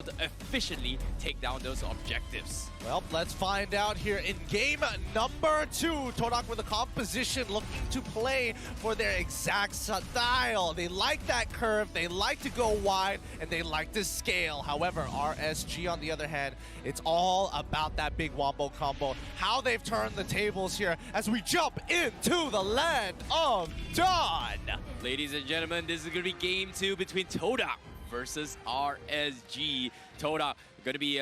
to efficiently take down those objectives. Well, let's find out here in game number 2. TODAK with a composition looking to play for their exact style. They like that curve, they like to go wide, and they like to scale. However, RSG on the other hand, it's all about that big wombo combo. How they've turned the tables here as we jump into the land of Dawn. Ladies and gentlemen, this is going to be game 2 between TODAK versus RSG. TODAK going to be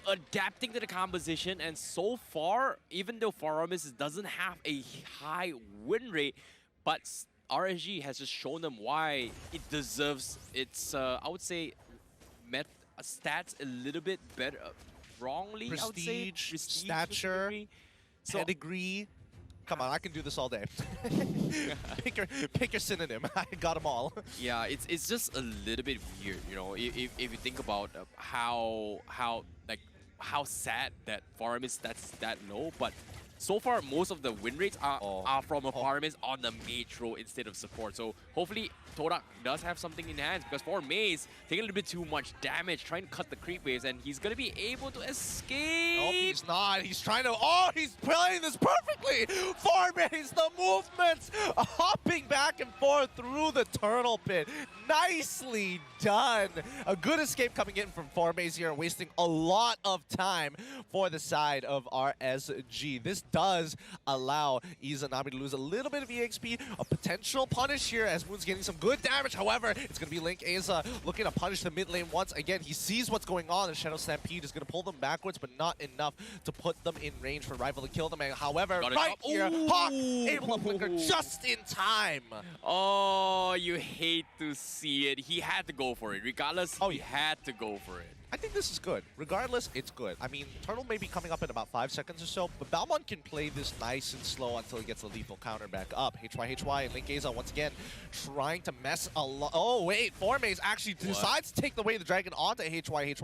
adapting to the composition, and so far, even though Faramis doesn't have a high win rate, but RSG has just shown them why it deserves its, I would say, stats a little bit better. Wrongly, Prestige, I would say. Prestige, stature, pedigree. Come on, I can do this all day. pick your synonym. I got them all. Yeah, it's just a little bit weird, you know. If you think about how sad that Faramis that's that low, but so far most of the win rates are from a Faramis on the mage role instead of support. So hopefully TODAK does have something in hands, because for Maze taking a little bit too much damage, trying to cut the creep waves, and he's gonna be able to escape. Nope, he's not. He's trying to. Oh, he's playing this perfectly. Maze, the movements, hopping back and forth through the turtle pit. Nicely done. A good escape coming in from Maze here, wasting a lot of time for the side of RSG. This does allow Izanami to lose a little bit of EXP, a potential punish here as Moon's getting some good damage. However, it's going to be Link Asa looking to punish the mid lane once again. He sees what's going on. The Shadow Stampede is going to pull them backwards, but not enough to put them in range for Rival to kill them. And however, right here, Hawk able to flicker just in time. Oh, you hate to see it. He had to go for it. Regardless, he had to go for it. I think this is good. Regardless, it's good. I mean, Turtle may be coming up in about 5 seconds or so, but Balmond can play this nice and slow until he gets a lethal counter back up. HY, and Link Asa once again trying to mess a lot. Oh, wait. Maze actually decides to take the way the dragon onto HY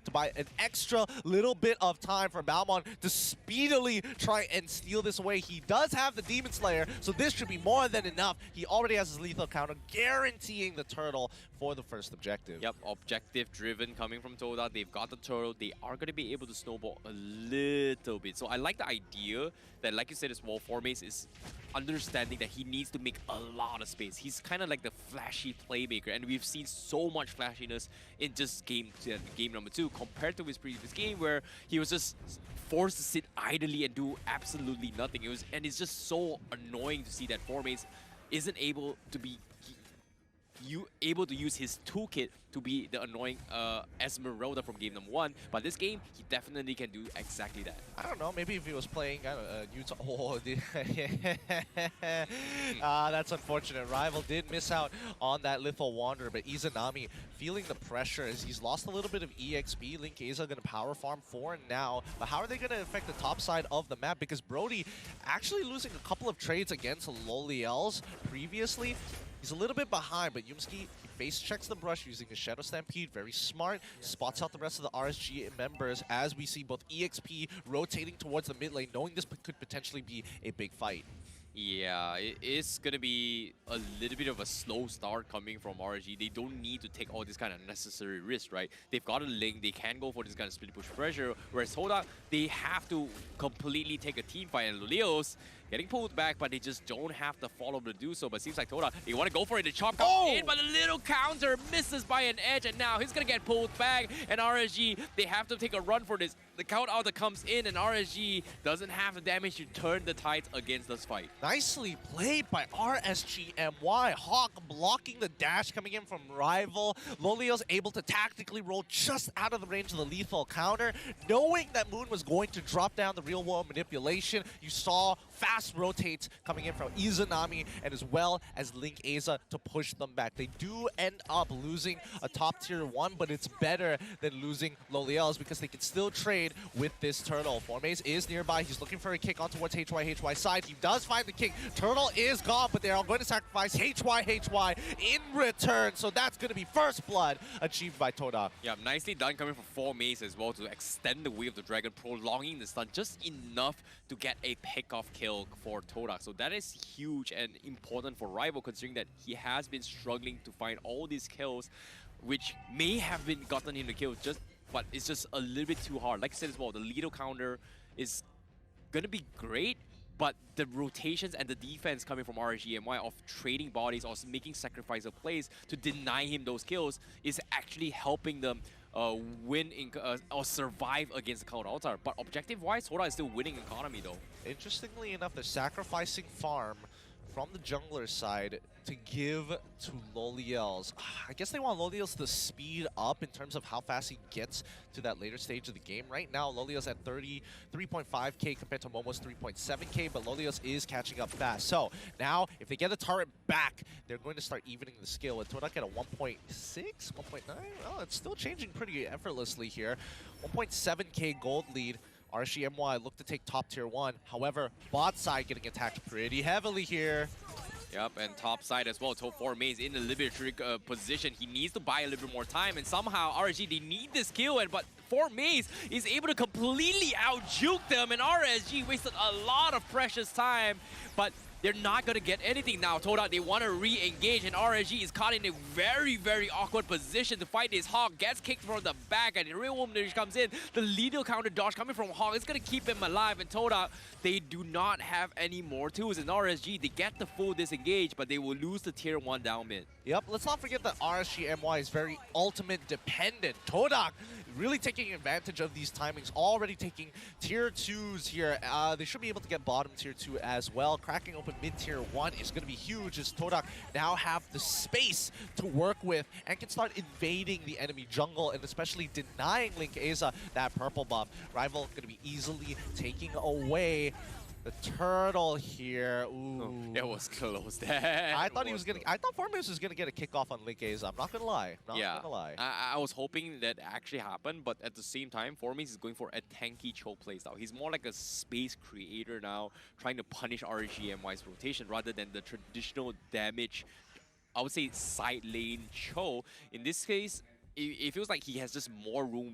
to buy an extra little bit of time for Balmond to speedily try and steal this away. He does have the Demon Slayer, so this should be more than enough. He already has his lethal counter, guaranteeing the Turtle for the first objective. Yep, objective driven coming from TODAK. They've got the turtle. They are going to be able to snowball a little bit. So I like the idea that, like you said as well, Maze is understanding that he needs to make a lot of space. He's kind of like the flashy playmaker, and we've seen so much flashiness in just game number 2 compared to his previous game where he was just forced to sit idly and do absolutely nothing. And it's just so annoying to see that Maze isn't able to be able to use his toolkit to be the annoying Esmeralda from game number 1, but this game he definitely can do exactly that. I don't know, maybe if he was playing Utah. Oh, that's unfortunate. Rival did miss out on that Lethal Wanderer, but Izanami feeling the pressure as he's lost a little bit of EXP. Link Asa going to power farm for now, but how are they going to affect the top side of the map? Because Brody actually losing a couple of trades against Loliels previously. He's a little bit behind, but Yumski, he face checks the brush using a Shadow Stampede. Very smart. Spots out the rest of the RSG members as we see both EXP rotating towards the mid lane, knowing this could potentially be a big fight. Yeah, it is going to be a little bit of a slow start coming from RSG. They don't need to take all this kind of necessary risk, right? They've got a Link, they can go for this kind of split push pressure, whereas TODAK, they have to completely take a team fight, and Lolios getting pulled back, but they just don't have the follow to do so. But it seems like TODAK, they want to go for it. The chop comes in, but a little counter misses by an edge, and now he's going to get pulled back, and RSG, they have to take a run for this. The count out that comes in, and RSG doesn't have the damage to turn the tides against this fight. Nicely played by RSGMY. Hawk blocking the dash coming in from Rival. Loliel's able to tactically roll just out of the range of the lethal counter. Knowing that Moon was going to drop down the real world manipulation, you saw fast rotates coming in from Izanami and as well as Link Asa to push them back. They do end up losing a top tier 1, but it's better than losing Loliel's because they can still trade with this Turtle. Maze is nearby. He's looking for a kick on towards HY side. He does find the kick. Turtle is gone, but they're all going to sacrifice HY in return. So that's going to be first blood achieved by TODAK. Yeah, nicely done coming from Maze as well to extend the way of the dragon, prolonging the stun just enough to get a pick-off kill for TODAK. So that is huge and important for Rival, considering that he has been struggling to find all these kills which may have been gotten him the kill, but it's just a little bit too hard. Like I said as well, the lethal counter is gonna be great, but the rotations and the defense coming from RSGMY of trading bodies or making sacrifice of plays to deny him those kills is actually helping them win or survive against the counter altar. But objective-wise, TODAK is still winning economy though. Interestingly enough, they're sacrificing farm from the jungler side to give to Loliels. I guess they want Loliels to speed up in terms of how fast he gets to that later stage of the game. Right now, Loliels at 33.5k compared to Momo's 3.7k, but Loliels is catching up fast. So now, if they get a turret back, they're going to start evening the scale. With TODAK at a 1.6, 1.9, well, it's still changing pretty effortlessly here. 1.7k gold lead. RSGMY look to take top tier 1. However, bot side getting attacked pretty heavily here. Yep, and top side as well. Top 4 mains in the liberty position. He needs to buy a little bit more time, and somehow RSG, they need this kill, but 4 mains is able to completely out-juke them, and RSG wasted a lot of precious time, but they're not going to get anything now. TODAK, they want to re-engage, and RSG is caught in a very, very awkward position to fight this Hawk. Gets kicked from the back, and the Real Woman comes in. The lethal counter dodge coming from Hawk is going to keep him alive, and TODAK, they do not have any more tools. And RSG, they get the full disengage, but they will lose the tier 1 down mid. Yep, let's not forget that RSGMY is very ultimate dependent. TODAK really taking advantage of these timings, already taking tier 2s here. They should be able to get bottom tier 2 as well. Cracking open mid tier 1 is going to be huge as TODAK now have the space to work with and can start invading the enemy jungle and especially denying Link Eza that purple buff. Rival going to be easily taking away the turtle here. Ooh. Oh, that was close. I thought he was gonna. I thought Farmers was gonna get a kickoff on Link Eza. I'm not gonna lie. Not gonna lie. I was hoping that actually happened, but at the same time, Formis is going for a tanky choke playstyle. He's more like a space creator now, trying to punish RSGMY's rotation rather than the traditional damage. I would say side lane choke. In this case, it feels like he has just more room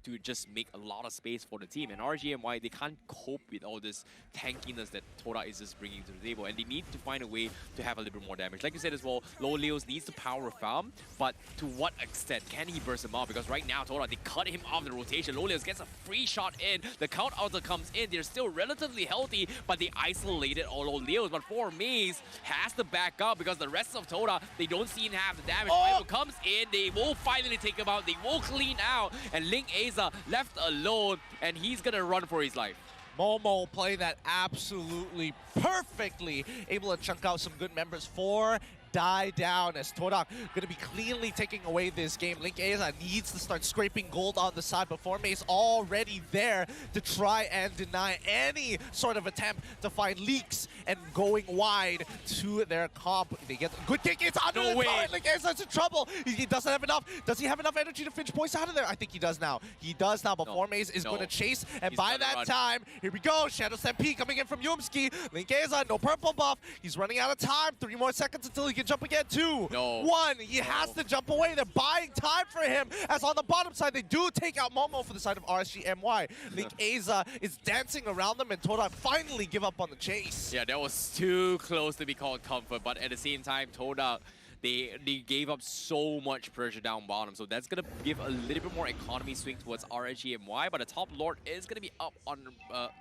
to just make a lot of space for the team. And RSGMY, they can't cope with all this tankiness that TODAK is just bringing to the table. And they need to find a way to have a little bit more damage. Like you said as well, Loliels needs to power farm, but to what extent can he burst him off? Because right now, TODAK, they cut him off the rotation. Loliels gets a free shot in. The count outer comes in. They're still relatively healthy, but they isolated all Loliels. But 4 Maze has to back up because the rest of TODAK, they don't seem to have the damage. Rival comes in. They will finally take him out. They will clean out. And Link Eza left alone, and he's gonna run for his life. Momo playing that absolutely perfectly, able to chunk out some good members for die down as TODAK going to be cleanly taking away this game. Link Eza needs to start scraping gold on the side, but Forma's already there to try and deny any sort of attempt to find leaks and going wide to their comp. They get a good kick. It's under the turret. Link Eza's in trouble. He doesn't have enough. Does he have enough energy to finish points out of there? I think he does now. He does now, but Forma's is going to chase, and by that time, here we go. Shadow Stampede coming in from Yumski. Link Eza, no purple buff. He's running out of time. 3 more seconds until he can jump again. 2, 1. He has to jump away. They're buying time for him. As on the bottom side, they do take out Momo for the side of RSGMY. Link Eza is dancing around them, and TODAK finally give up on the chase. Yeah, that was too close to be called comfort, but at the same time, TODAK, they gave up so much pressure down bottom, so that's going to give a little bit more economy swing towards RSGMY, but the top Lord is going to be up on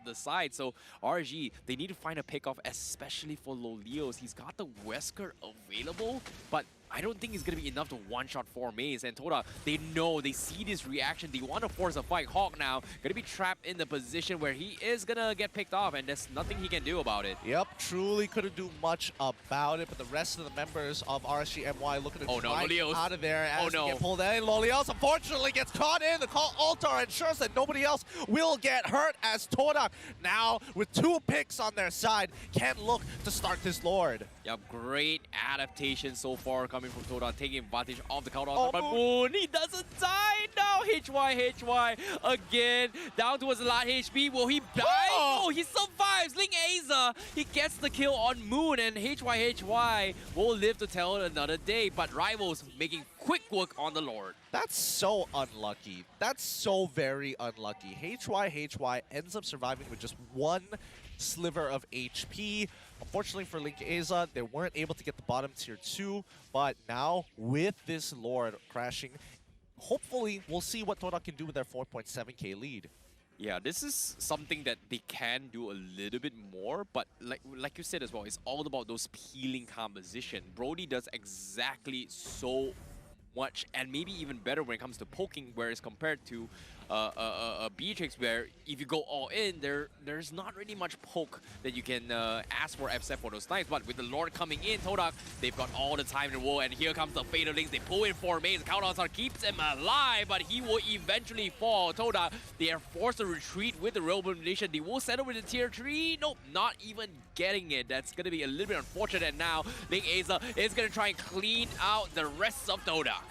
the side, so RSG, they need to find a pickoff, especially for Lolios. He's got the Wesker available, but I don't think it's going to be enough to one-shot 4 Maze. And TODAK, they know, they see this reaction. They want to force a fight. Hawk now going to be trapped in the position where he is going to get picked off, and there's nothing he can do about it. Yep, truly couldn't do much about it, but the rest of the members of RSGMY looking to try out of there as they get pulled in. Lolios unfortunately gets caught in. The call altar ensures that nobody else will get hurt as TODAK now with 2 picks on their side can look to start this Lord. Yep, great adaptation so far coming from TODAK, taking advantage of the counter altar, but Moon, he doesn't die now. HY again, down towards the last HP. Will he die? Oh, he survives. Link Eza, he gets the kill on Moon, and HY will live to tell another day, but Rivals making quick work on the Lord. That's so unlucky. That's so very unlucky. HY ends up surviving with just 1 sliver of HP. Unfortunately for Link Aza, they weren't able to get the bottom tier 2, but now with this Lord crashing, hopefully we'll see what TODAK can do with their 4.7k lead. Yeah, this is something that they can do a little bit more, but like you said as well, it's all about those peeling composition. Brody does exactly so much, and maybe even better when it comes to poking, whereas compared to Beatrix, where if you go all in, there's not really much poke that you can ask for except for those snipes. But with the Lord coming in, TODAK, they've got all the time in the world, and here comes the Fatal Links. They pull in 4 mains. Countdown keeps him alive, but he will eventually fall. TODAK, they are forced to retreat with the Real Elimination. They will settle with the tier 3. Nope, not even getting it. That's going to be a little bit unfortunate. And now Link Aza is going to try and clean out the rest of TODAK.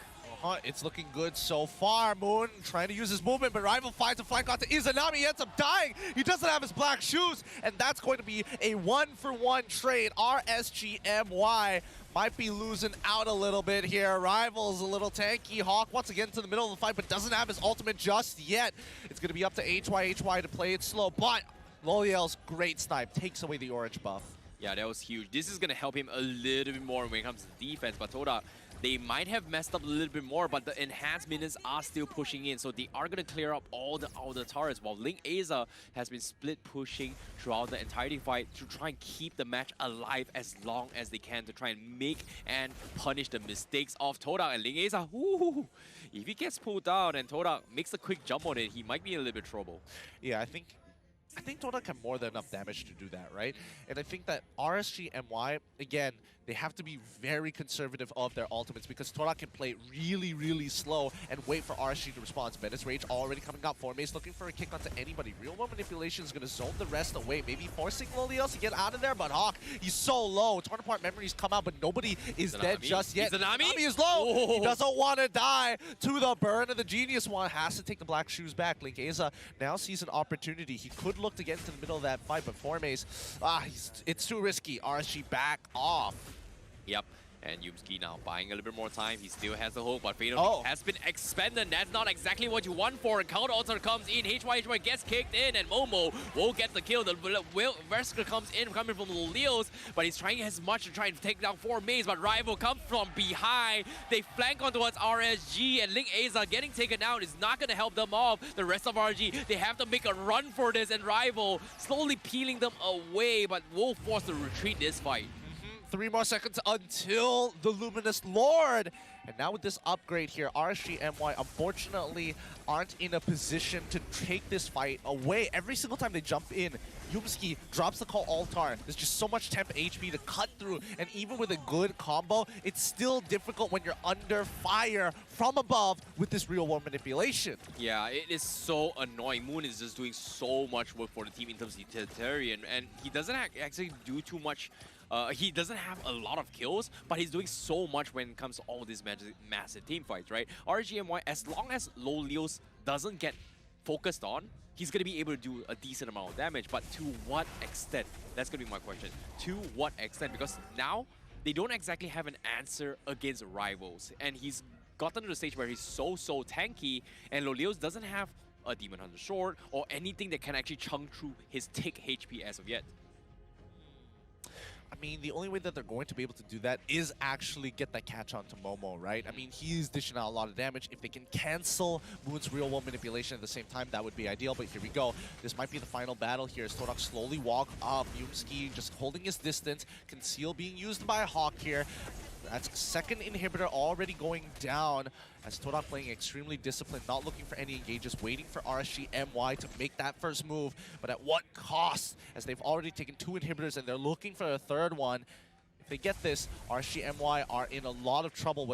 It's looking good so far. Moon trying to use his movement, but Rival finds a flank onto Izanami. He ends up dying. He doesn't have his black shoes, and that's going to be a 1-for-1 trade. RSG MY might be losing out a little bit here. Rival's a little tanky. Hawk once again to the middle of the fight, but doesn't have his ultimate just yet. It's going to be up to HY to play it slow, but Loliel's great snipe takes away the orange buff. Yeah, that was huge. This is going to help him a little bit more when it comes to defense, but TODAK, they might have messed up a little bit more, but the enhanced minions are still pushing in, so they are going to clear up all the turrets, while Link Aza has been split pushing throughout the entirety fight to try and keep the match alive as long as they can, to try and make and punish the mistakes of TODAK. And Link Aza, ooh, if he gets pulled down and TODAK makes a quick jump on it, he might be in a little bit of trouble. Yeah, I think TODAK have more than enough damage to do that, right? And I think that RSG MY, again, they have to be very conservative of their ultimates because TODAK can play really, really slow and wait for RSG to respond. Menace Rage already coming up. Formace looking for a kick onto anybody. Real World Manipulation is going to zone the rest away, maybe forcing Lolios to get out of there, but Hawk, he's so low. Torn Apart Memories come out, but nobody is dead just yet. Izanami is low. Oh. He doesn't want to die to the burn, and the Genius one has to take the black shoes back. Link Aza now sees an opportunity. He could look to get into the middle of that fight, but Formace, it's too risky. RSG back off. Yep. And Yumski now buying a little bit more time. He still has the hook, but Fatal has been expended. That's not exactly what you want for. And counter also comes in. HY gets kicked in, and Momo will get the kill. The Wesker comes in, coming from Leos, but he's trying as much to try and take down 4 mains, but Rival comes from behind. They flank on towards RSG, and Link Aza getting taken out is not going to help them off. The rest of RSG, they have to make a run for this, and Rival slowly peeling them away, but will force to retreat this fight. 3 more seconds until the Luminous Lord. And now with this upgrade here, RSG MY unfortunately aren't in a position to take this fight away. Every single time they jump in, Yumski drops the call Altar. There's just so much temp HP to cut through. And even with a good combo, it's still difficult when you're under fire from above with this real world manipulation. Yeah, it is so annoying. Moon is just doing so much work for the team in terms of utilitarian, and he doesn't actually do too much. He doesn't have a lot of kills, but he's doing so much when it comes to all these massive team fights, right? RGMY, as long as Lolios doesn't get focused on, he's going to be able to do a decent amount of damage, but to what extent? That's going to be my question. To what extent? Because now, they don't exactly have an answer against rivals, and he's gotten to the stage where he's so tanky, and Lolios doesn't have a Demon Hunter Sword or anything that can actually chunk through his tick HP as of yet. I mean, the only way that they're going to be able to do that is actually get that catch onto Momo, right? I mean, he's dishing out a lot of damage. If they can cancel Moon's real world manipulation at the same time, that would be ideal. But here we go. This might be the final battle here as TODAK slowly walk up. Yumski just holding his distance. Conceal being used by Hawk here. That's second inhibitor already going down as TODAK playing extremely disciplined, not looking for any engages, waiting for RSG MY to make that first move. But at what cost? As they've already taken 2 inhibitors and they're looking for a third one. If they get this, RSG MY are in a lot of trouble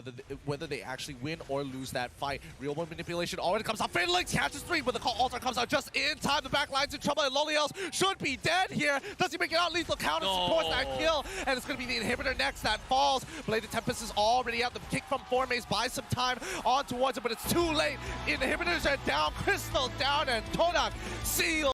whether they actually win or lose that fight. Real world manipulation already comes out. Fatal Links catches 3, but the call Altar comes out just in time. The back line's in trouble, and Lolios should be dead here. Does he make it out? Lethal counter supports that kill, and it's going to be the inhibitor next that falls. Bladed Tempest is already out. The kick from Formace buys some time on towards it, but it's too late. Inhibitors are down, Crystal down, and TODAK sealed.